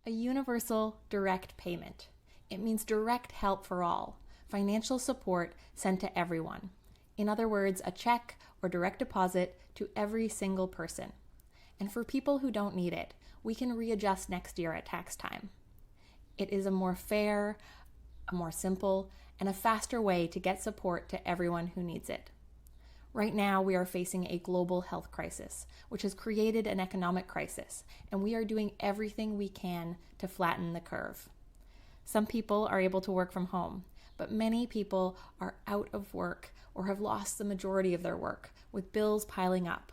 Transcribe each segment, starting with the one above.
A universal direct payment. It means direct help for all, financial support sent to everyone. In other words, a check or direct deposit to every single person. And for people who don't need it, we can readjust next year at tax time. It is a more fair, a more simple, and a faster way to get support to everyone who needs it. Right now, we are facing a global health crisis, which has created an economic crisis, and we are doing everything we can to flatten the curve. Some people are able to work from home, but many people are out of work or have lost the majority of their work, with bills piling up.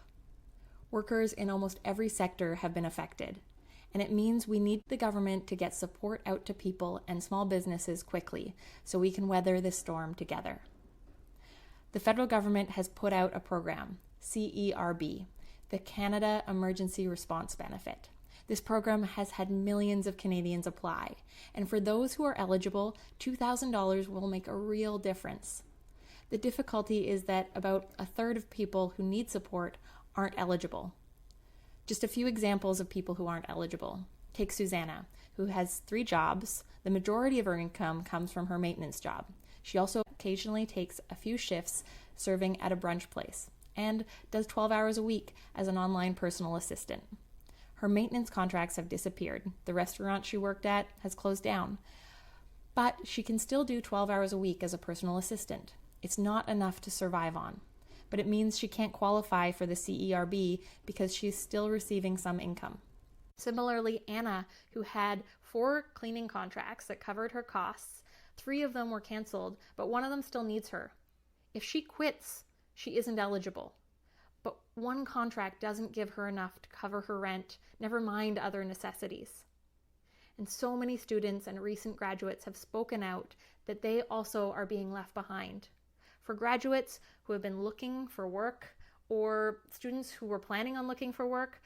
Workers in almost every sector have been affected, and it means we need the government to get support out to people and small businesses quickly so we can weather this storm together. The federal government has put out a program, CERB, the Canada Emergency Response Benefit. This program has had millions of Canadians apply, and for those who are eligible, $2,000 will make a real difference. The difficulty is that about a third of people who need support aren't eligible. Just a few examples of people who aren't eligible. Take Susanna, who has 3 jobs. The majority of her income comes from her maintenance job. She also occasionally takes a few shifts serving at a brunch place and does 12 hours a week as an online personal assistant. Her maintenance contracts have disappeared. The restaurant she worked at has closed down. But she can still do 12 hours a week as a personal assistant. It's not enough to survive on, but it means she can't qualify for the CERB because she's still receiving some income. Similarly, Anna, who had 4 cleaning contracts that covered her costs, 3 of them were canceled, but one of them still needs her. If she quits, she isn't eligible. But one contract doesn't give her enough to cover her rent, never mind other necessities. And so many students and recent graduates have spoken out that they also are being left behind. For graduates who have been looking for work, or students who were planning on looking for work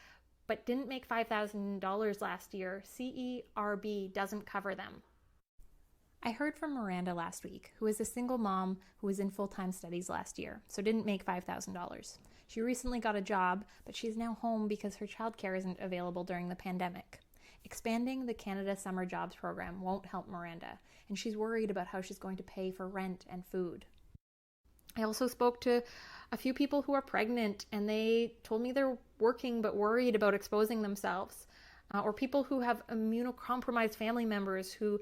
but didn't make $5,000 last year, CERB doesn't cover them. I heard from Miranda last week, who is a single mom who was in full-time studies last year, so didn't make $5,000. She recently got a job, but she's now home because her childcare isn't available during the pandemic. Expanding the Canada Summer Jobs program won't help Miranda, and she's worried about how she's going to pay for rent and food. I also spoke to a few people who are pregnant, and they told me they're working but worried about exposing themselves, or people who have immunocompromised family members who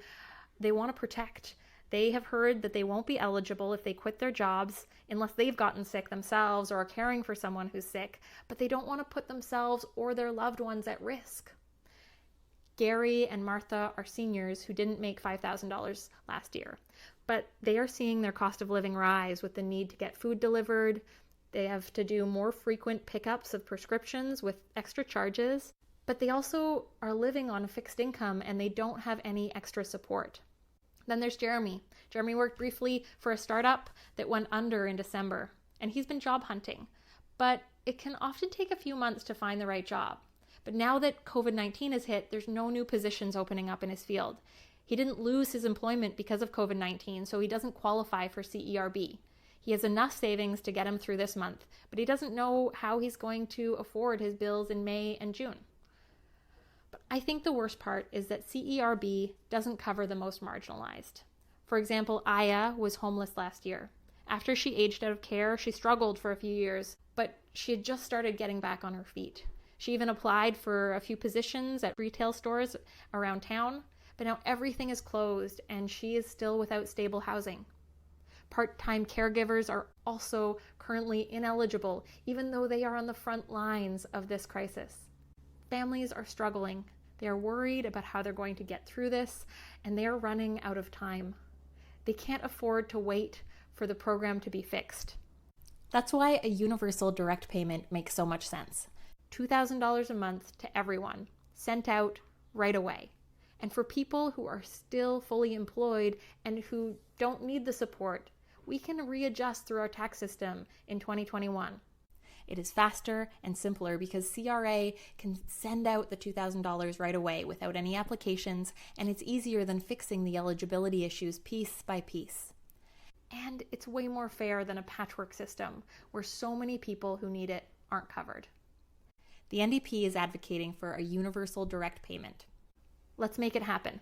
they want to protect. They have heard that they won't be eligible if they quit their jobs unless they've gotten sick themselves or are caring for someone who's sick, but they don't want to put themselves or their loved ones at risk. Gary and Martha are seniors who didn't make $5,000 last year, but they are seeing their cost of living rise with the need to get food delivered. They have to do more frequent pickups of prescriptions with extra charges, but they also are living on a fixed income and they don't have any extra support. Then there's Jeremy. Jeremy worked briefly for a startup that went under in December, and he's been job hunting, but it can often take a few months to find the right job. But now that COVID-19 has hit, there's no new positions opening up in his field. He didn't lose his employment because of COVID-19, so he doesn't qualify for CERB. He has enough savings to get him through this month, but he doesn't know how he's going to afford his bills in May and June. But I think the worst part is that CERB doesn't cover the most marginalized. For example, Aya was homeless last year. After she aged out of care, she struggled for a few years, but she had just started getting back on her feet. She even applied for a few positions at retail stores around town, but now everything is closed and she is still without stable housing. Part-time caregivers are also currently ineligible, even though they are on the front lines of this crisis. Families are struggling. They are worried about how they're going to get through this, and they are running out of time. They can't afford to wait for the program to be fixed. That's why a universal direct payment makes so much sense. $2,000 a month to everyone, sent out right away. And for people who are still fully employed and who don't need the support, we can readjust through our tax system in 2021. It is faster and simpler because CRA can send out the $2,000 right away without any applications, and it's easier than fixing the eligibility issues piece by piece. And it's way more fair than a patchwork system where so many people who need it aren't covered. The NDP is advocating for a universal direct payment. Let's make it happen.